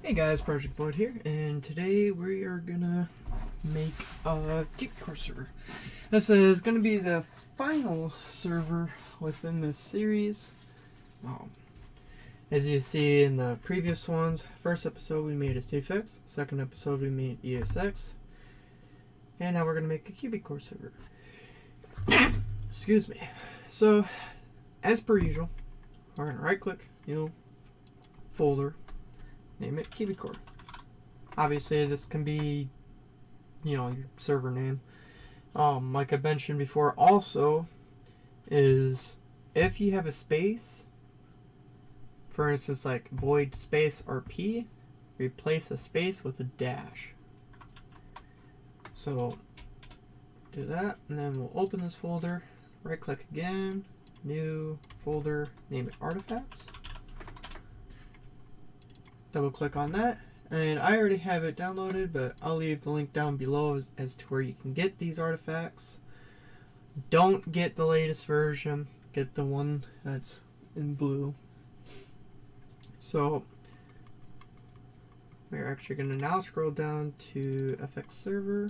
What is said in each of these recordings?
Hey guys, Project Void here, and today we are gonna make a QBCore server. This is gonna be the final server within this series. As you see in the previous ones, first episode we made a CFX, second episode we made ESX, and now we're gonna make a QBCore server. Excuse me. So, as per usual, we're gonna right-click, new folder. Name it QBCore. Obviously, this can be, your server name. Like I mentioned before, also is if you have a space, for instance, like void space RP, replace a space with a dash. So do that, and then we'll open this folder. Right-click again, new folder, name it artifacts. Double click on that, and I already have it downloaded, but I'll leave the link down below as to where you can get these artifacts. Don't get the latest version, get the one that's in blue. So we're actually going to now scroll down to FX server.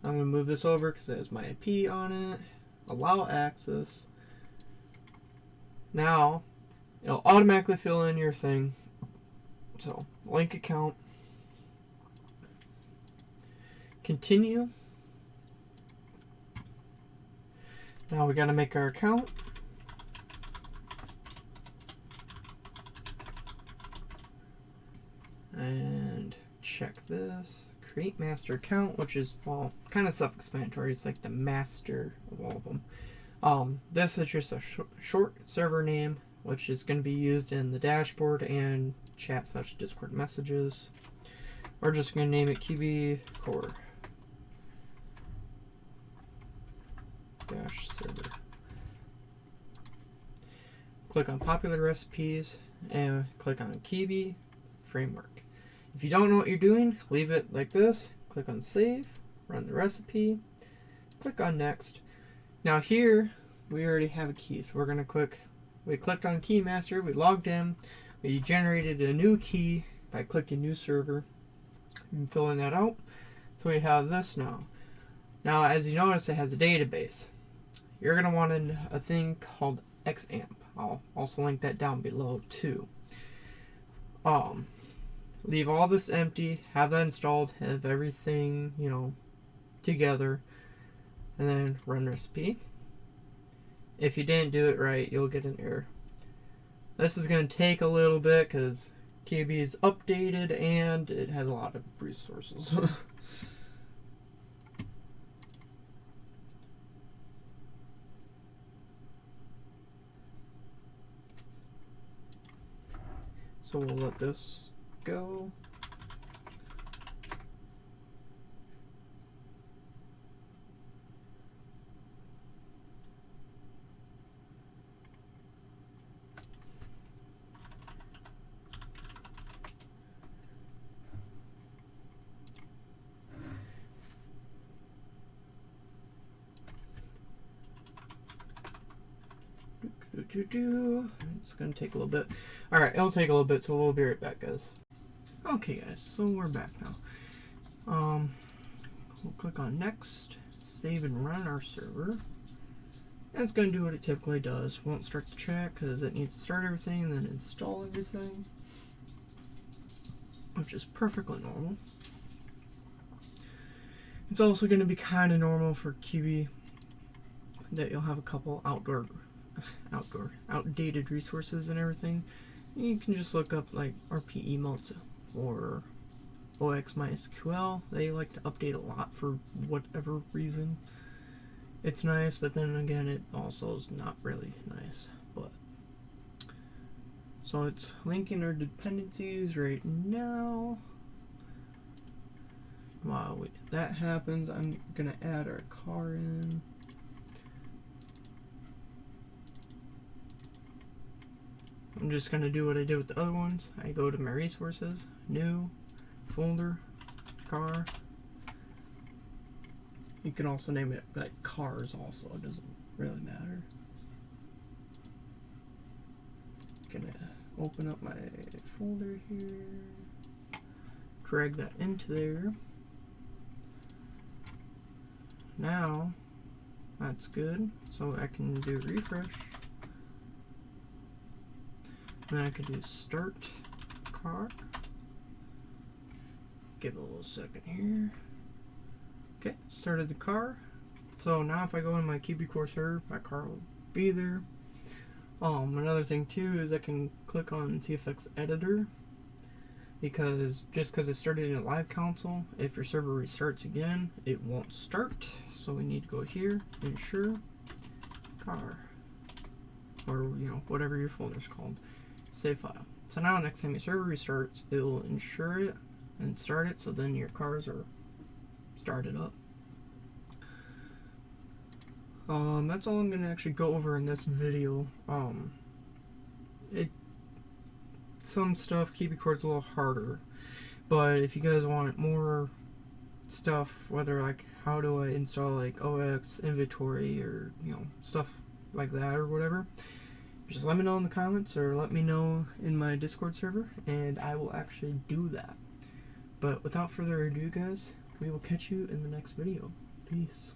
I'm going to move this over because it has my IP on it. Allow access. Now it'll automatically fill in your thing. So, link account, continue. Now we gotta make our account. And check this. Create master account, which is, well, kind of self-explanatory. It's like the master of all of them. This is just a short server name, which is going to be used in the dashboard and chat/Discord messages. We're just going to name it QBCore -server. Click on popular recipes and click on QB framework. If you don't know what you're doing, leave it like this. Click on save, run the recipe, click on next. Now here we already have a key, so we're going to we clicked on key master, we logged in, we generated a new key by clicking new server and filling that out. So we have this now. Now, as you notice, it has a database. You're going to want a thing called XAMPP. I'll also link that down below too. Leave all this empty, have that installed, have everything, together, and then run recipe. If you didn't do it right, you'll get an error. This is going to take a little bit because QB is updated and it has a lot of resources. So we'll let this go. It's gonna take a little bit. Alright, it'll take a little bit, so we'll be right back, guys. Okay, guys, so we're back now. We'll click on next, save and run our server. And it's gonna do what it typically does. Won't start the chat because it needs to start everything and then install everything, which is perfectly normal. It's also going to be kind of normal for QB that you'll have a couple outdated resources and everything. You can just look up like RP emotes or OX-MySQL. They like to update a lot for whatever reason. It's nice, but then again, it also is not really nice. But so it's linking our dependencies right now. While that happens, I'm gonna add our car in. I'm just gonna do what I did with the other ones. I go to my resources, new, folder, car. You can also name it like cars also, it doesn't really matter. Gonna open up my folder here. drag that into there. Now that's good, so I can do refresh. Then I could do start car. Give it a little second here. Okay, started the car. So now if I go in my QBCore server, my car will be there. Another thing too is I can click on TFX editor, because just because it started in a live console, if your server restarts again, it won't start. So we need to go here, ensure car, or whatever your folder is called, save file. So now next time your server restarts, it will ensure it and start it, so then your cars are started up. That's all I'm gonna actually go over in this video. Some stuff QBCore's a little harder, but if you guys want more stuff, whether like how do I install like OX inventory or stuff like that or whatever, just let me know in the comments or let me know in my Discord server, and I will actually do that. But without further ado, guys, we will catch you in the next video. Peace.